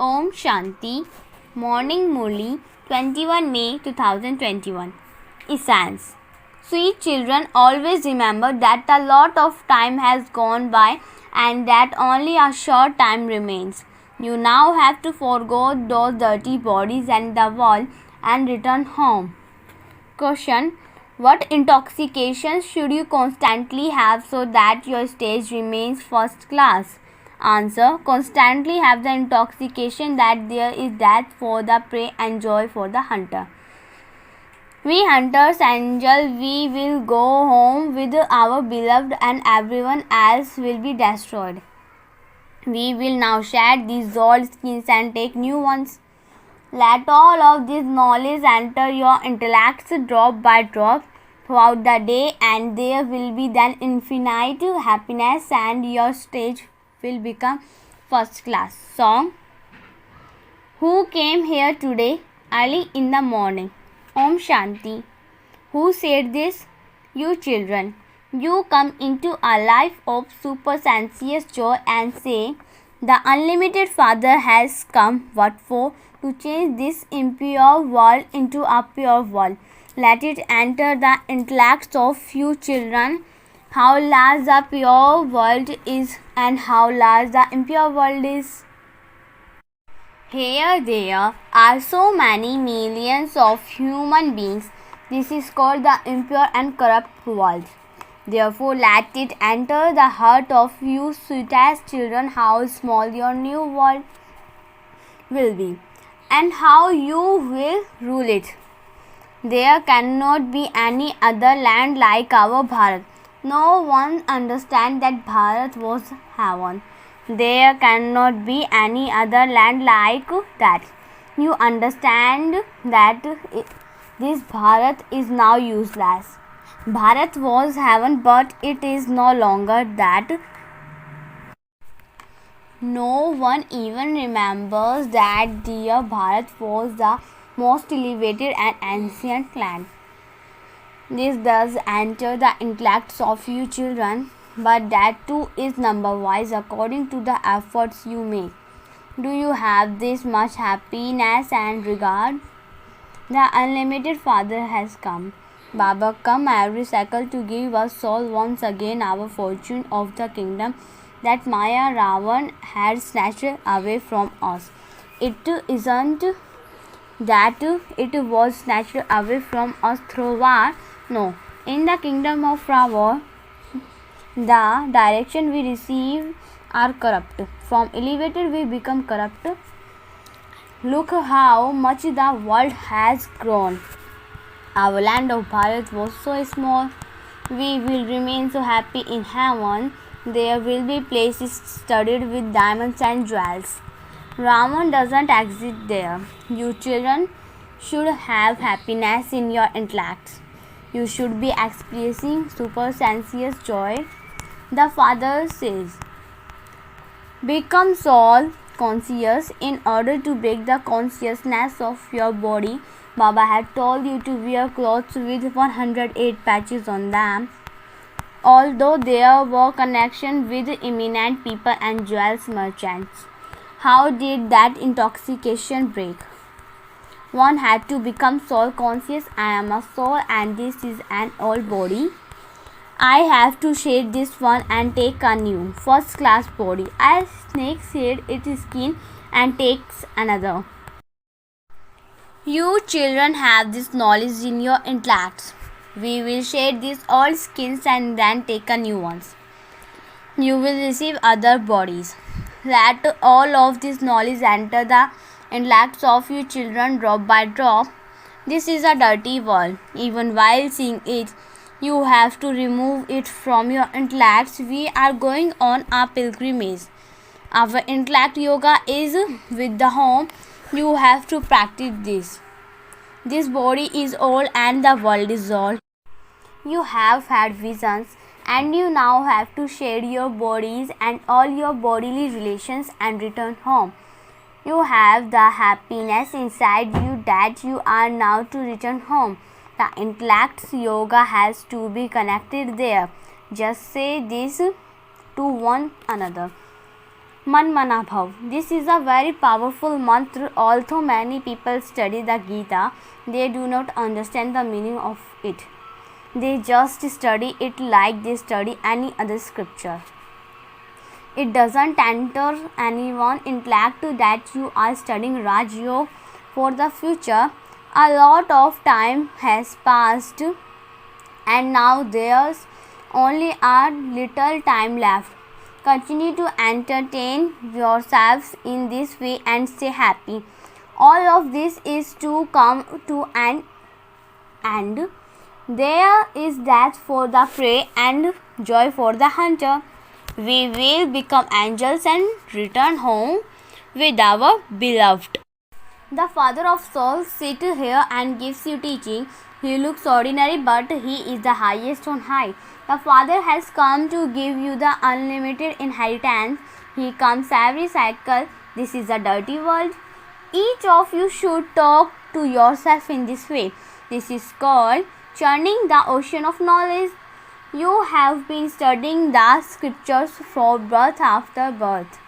Om Shanti. Morning Murli, 21 May 2021. Essence. Sweet children, always remember that a lot of time has gone by and that only a short time remains. You now have to forego those dirty bodies and the world and return home. Question. What intoxications should you constantly have so that your stage remains first class? Answer. Constantly have the intoxication that there is death for the prey and joy for the hunter. We hunters angel, we will go home with our beloved and everyone else will be destroyed. We will now shed these old skins and take new ones. Let all of this knowledge enter your intellects drop by drop throughout the day, and there will be then infinite happiness and your stage will become first class. Song. Who came here today early in the morning? Om Shanti. Who said this? You children. You come into a life of supersensuous joy and say, the unlimited Father has come. What for? To change this impure world into a pure world. Let it enter the intellects of you children. How large the pure world is and how large the impure world is. Here there are so many millions of human beings. This is called the impure and corrupt world. Therefore, let it enter the heart of you sweetest children how small your new world will be and how you will rule it. There cannot be any other land like our Bharat. No one understands that Bharat was heaven. There cannot be any other land like that. You understand that this Bharat is now useless. Bharat was heaven, but it is no longer that. No one even remembers that dear Bharat was the most elevated and ancient land. This does enter the intellects of you children, but that too is number-wise according to the efforts you make. Do you have this much happiness and regard? The unlimited Father has come. Baba come every cycle to give us all once again our fortune of the kingdom that Maya Ravan had snatched away from us. It isn't that it was snatched away from us through war. No, in the kingdom of Ravan, the direction we receive are corrupt. From elevated we become corrupt. Look how much the world has grown. Our land of Bharat was so small. We will remain so happy in heaven. There will be places studded with diamonds and jewels. Ravan doesn't exist there. You children should have happiness in your intellects. You should be experiencing supersensuous joy. The Father says, become soul conscious in order to break the consciousness of your body. Baba had told you to wear clothes with 108 patches on them. Although there were connections with eminent people and jewels merchants, how did that intoxication break? One had to become soul conscious. I am a soul and this is an old body. I have to shed this one and take a new first class body. A snake shed its skin and takes another. You children have this knowledge in your intellects. We will shed these old skins and then take a new ones. You will receive other bodies. Let all of this knowledge enter the intellects of you children drop by drop. This is a dirty world. Even while seeing it, you have to remove it from your intellects. We are going on a pilgrimage. Our intellect yoga is with the home. You have to practice this. This body is old and the world is old. You have had visions and you now have to shed your bodies and all your bodily relations and return home. You have the happiness inside you that you are now to return home. The intellect's yoga has to be connected there. Just say this to one another. Man Mana Bhav. This is a very powerful mantra. Although many people study the Gita, they do not understand the meaning of it. They just study it like they study any other scripture. It doesn't enter anyone's intellect that you are studying Raj Yoga for the future. A lot of time has passed and now there's only a little time left. Continue to entertain yourselves in this way and stay happy. All of this is to come to an end. There is death for the prey and joy for the hunter. We will become angels and return home with our beloved. The Father of Souls sits here and gives you teaching. He looks ordinary, but he is the highest on high. The Father has come to give you the unlimited inheritance. He comes every cycle. This is a dirty world. Each of you should talk to yourself in this way. This is called churning the ocean of knowledge. You have been studying the scriptures for birth after birth.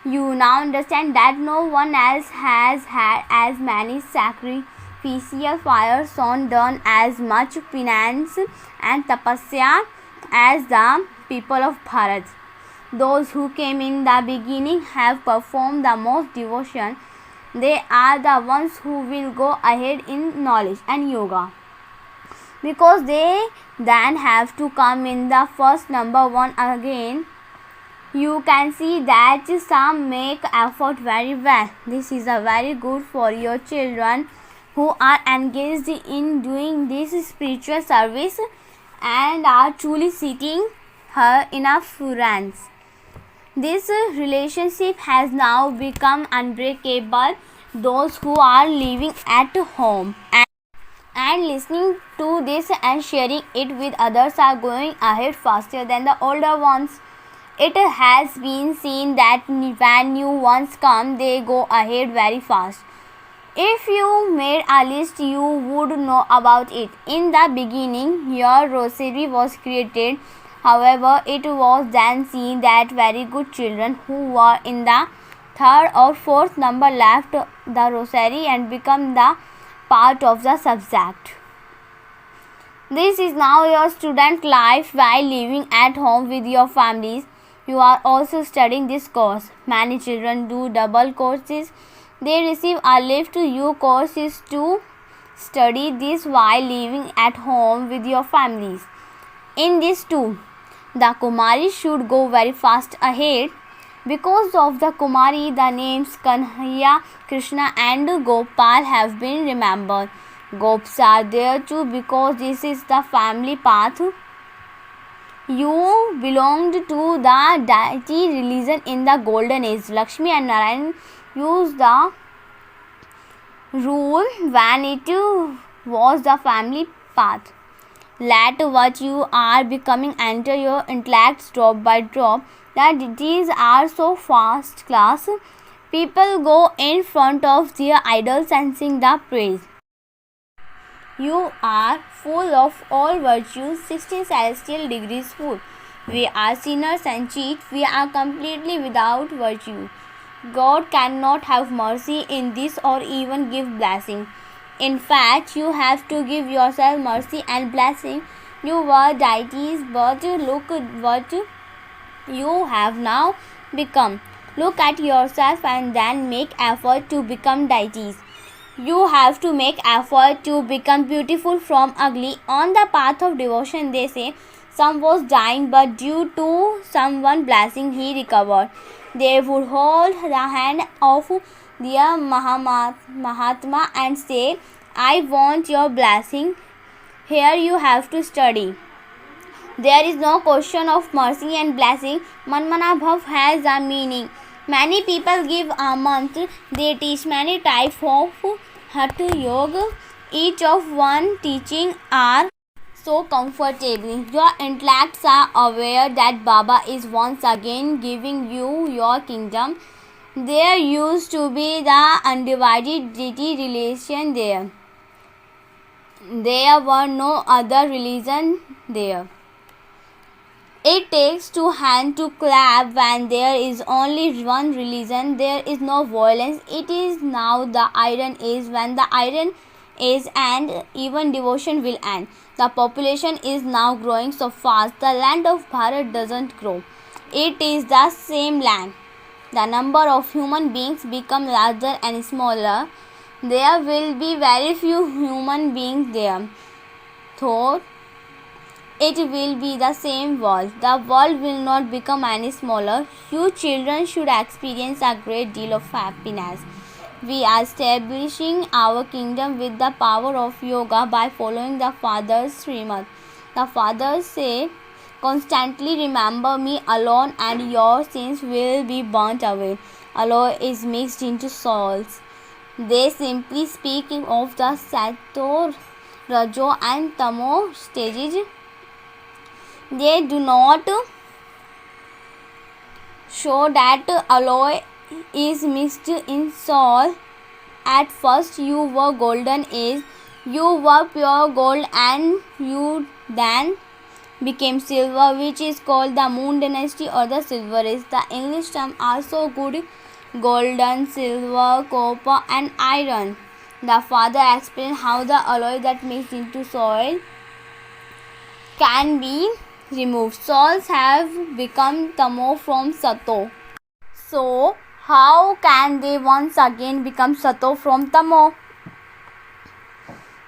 You now understand that no one else has had as many sacrificial fires on, done as much penance and tapasya as the people of Bharat. Those who came in the beginning have performed the most devotion. They are the ones who will go ahead in knowledge and yoga, because they then have to come in the first number one again. You can see that some make effort very well. This is a very good for your children who are engaged in doing this spiritual service and are truly seeking her in a friends. This relationship has now become unbreakable. Those who are living at home and listening to this and sharing it with others are going ahead faster than the older ones. It has been seen that when new ones come, they go ahead very fast. If you made a list, you would know about it. In the beginning, your rosary was created. However, it was then seen that very good children who were in the third or fourth number left the rosary and become the part of the subject. This is now your student life while living at home with your families. You are also studying this course. Many children do double courses. They receive a lift. Your course is to study this while living at home with your families. In this too, the Kumari should go very fast ahead. Because of the Kumari, the names Kanhaiya, Krishna and Gopal have been remembered. Gops are there too because this is the family path. You belonged to the deity religion in the golden age. Lakshmi and Narayan used the rule when it was the family path. Let what you are becoming enter your intellect drop by drop. The deities are so first class. People go in front of their idols and sing the praise. You are full of all virtues, 16 celestial degrees full. We are sinners and cheat. We are completely without virtue. God cannot have mercy in this or even give blessing. In fact, you have to give yourself mercy and blessing. You were deities, but look what you have now become. Look at yourself and then make effort to become deities. You have to make effort to become beautiful from ugly. On the path of devotion, they say, some was dying, but due to someone blessing, he recovered. They would hold the hand of their Mahatma and say, I want your blessing. Here you have to study. There is no question of mercy and blessing. Manmana Bhav has a meaning. Many people give a mantra. They teach many types of Hatha Yoga. Each of one teaching are so comfortably. Your intellects are aware that Baba is once again giving you your kingdom. There used to be the undivided deity relation there. There were no other religion there. It takes two hands to clap when there is only one religion. There is no violence. It is now the iron age. When the iron age ends, even devotion will end. The population is now growing so fast. The land of Bharat doesn't grow. It is the same land. The number of human beings become larger and smaller. There will be very few human beings there. Though it will be the same world. The world will not become any smaller. You children should experience a great deal of happiness. We are establishing our kingdom with the power of yoga by following the Father's Srimad. The Fathers say, constantly remember me alone and your sins will be burnt away. Alone is mixed into souls. They simply speak of the Sato, Rajo and Tamo stages. They do not show that alloy is mixed in soul. At first you were golden age, you were pure gold and you then became silver, which is called the moon dynasty or the silver age. The English term also good: golden, silver, copper and iron. The Father explained how the alloy that mixed into soil can be removed. Souls have become tamo from sato. So, how can they once again become sato from tamo?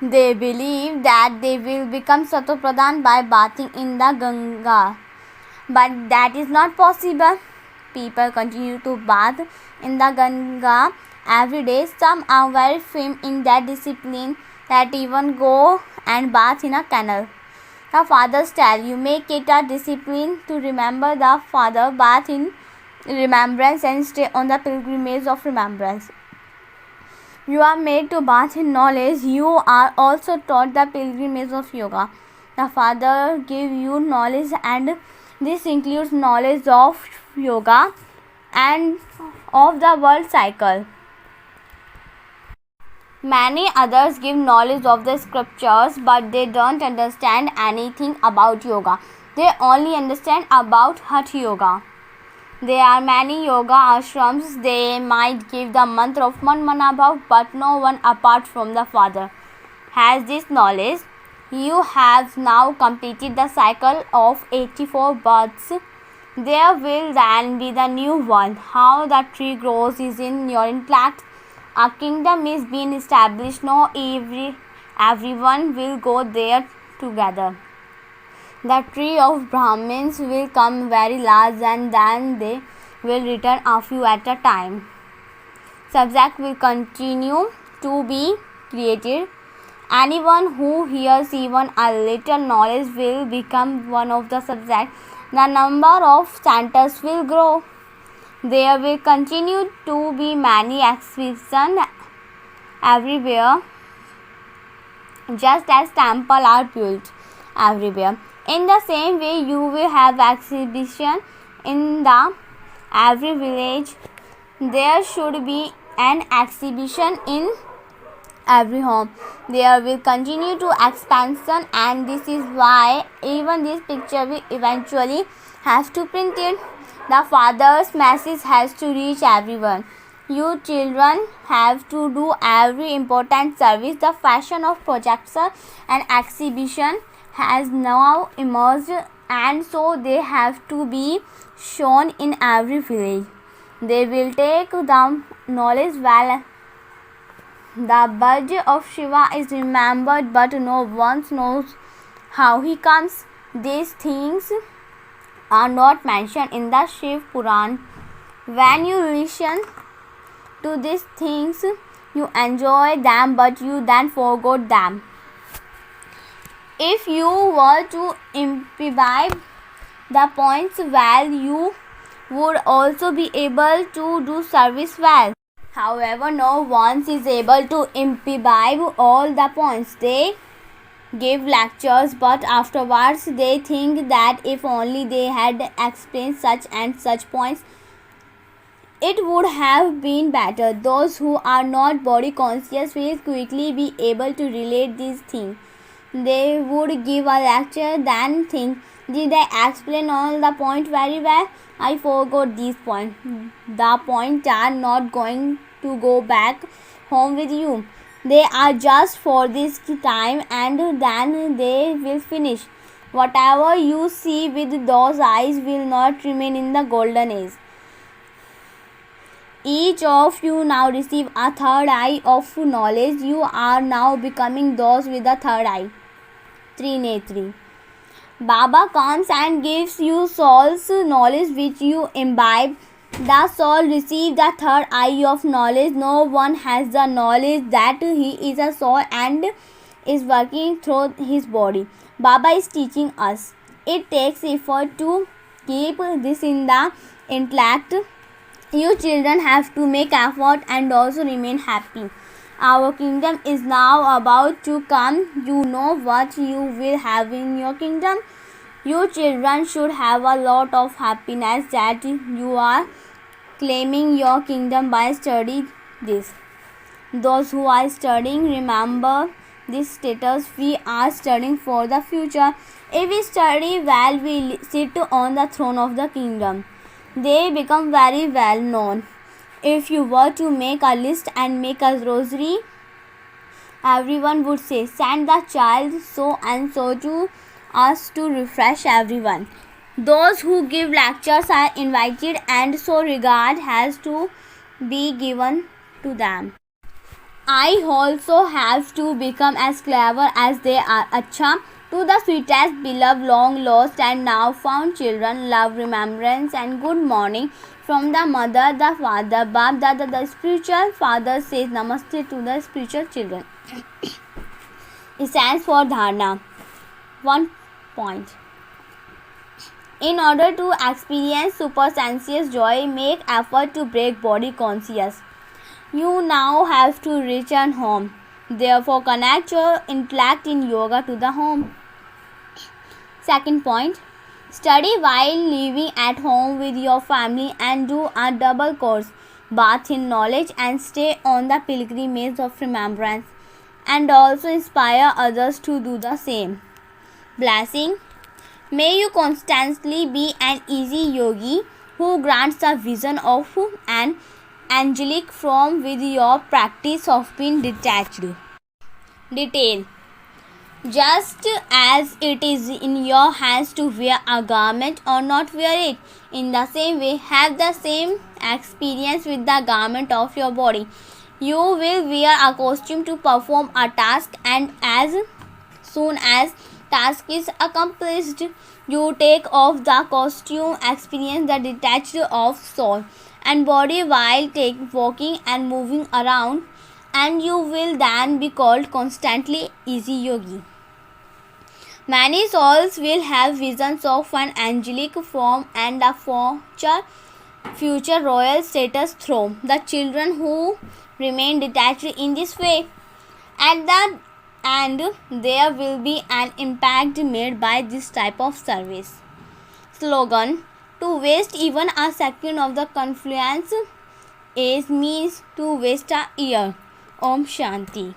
They believe that they will become sato pradhan by bathing in the Ganga. But that is not possible. People continue to bath in the Ganga every day. Some are very firm in that discipline that even go and bath in a canal. The Fathers tell you, make it a discipline to remember the Father, bath in remembrance and stay on the pilgrimage of remembrance. You are made to bath in knowledge. You are also taught the pilgrimage of yoga. The Father give you knowledge and this includes knowledge of yoga and of the world cycle. Many others give knowledge of the scriptures, but they don't understand anything about yoga. They only understand about Hatha yoga. There are many yoga ashrams. They might give the mantra of Manmanabhav, but no one apart from the Father has this knowledge. You have now completed the cycle of 84 births. There will then be the new one. How the tree grows is in your intellect. A kingdom is being established. Now everyone will go there together. The tree of Brahmins will come very large and then they will return a few at a time. Subject will continue to be created. Anyone who hears even a little knowledge will become one of the subjects. The number of centers will grow. There will continue to be many exhibitions everywhere, just as temples are built everywhere. In the same way, you will have exhibition in the every village. There should be an exhibition in every home. There will continue to expansion, and this is why even this picture will eventually have to print it. The Father's message has to reach everyone. You children have to do every important service. The fashion of projection and exhibition has now emerged, and so they have to be shown in every village. They will take the knowledge well. The birth of Shiva is remembered, but no one knows how he comes. These things are not mentioned in the Shiv Puran. When you listen to these things, you enjoy them, but you then forgot them. If you were to imbibe the points well, you would also be able to do service well. However, no one is able to imbibe all the points. They give lectures, but afterwards they think that if only they had explained such and such points, it would have been better. Those who are not body conscious will quickly be able to relate these things. They would give a lecture, then think, Did I explain all the point very well? I forgot these points. The points are not going to go back home with you. They are just for this time and then they will finish. Whatever you see with those eyes will not remain in the golden age. Each of you now receive a third eye of knowledge. You are now becoming those with the third eye. Trinetri. Baba comes and gives you soul's knowledge which you imbibe. The soul receives the third eye of knowledge. No one has the knowledge that he is a soul and is working through his body. Baba is teaching us. It takes effort to keep this in the intellect. You children have to make effort and also remain happy. Our kingdom is now about to come. You know what you will have in your kingdom. You children should have a lot of happiness that you are claiming your kingdom by studying this. Those who are studying, remember this status. We are studying for the future. If we study well, we sit on the throne of the kingdom. They become very well known. If you were to make a list and make a rosary, everyone would say, send the child so and so to us to refresh everyone. Those who give lectures are invited and so regard has to be given to them. I also have to become as clever as they are. Acha. To the sweetest, beloved, long lost and now found children, love, remembrance and good morning from the mother, the father, Bab Dada, the spiritual father says namaste to the spiritual children. It stands for dharana. 1 point. In order to experience supersensuous joy, make effort to break body conscious. You now have to return home. Therefore, connect your intellect in yoga to the home. Second point. Study while living at home with your family and do a double course. Bath in knowledge and stay on the pilgrimage of remembrance. And also inspire others to do the same. Blessing. May you constantly be an easy yogi who grants the vision of an angelic form with your practice of being detached. Detail. Just as it is in your hands to wear a garment or not wear it, in the same way, have the same experience with the garment of your body. You will wear a costume to perform a task, and as soon as task is accomplished, you take off the costume, experience the detached of soul and body while walking and moving around, and you will then be called constantly easy yogi. Many souls will have visions of an angelic form and a future royal status through the children who remain detached in this way. At the end, there will be an impact made by this type of service. Slogan. To waste even a second of the confluence is means to waste a year. Om Shanti.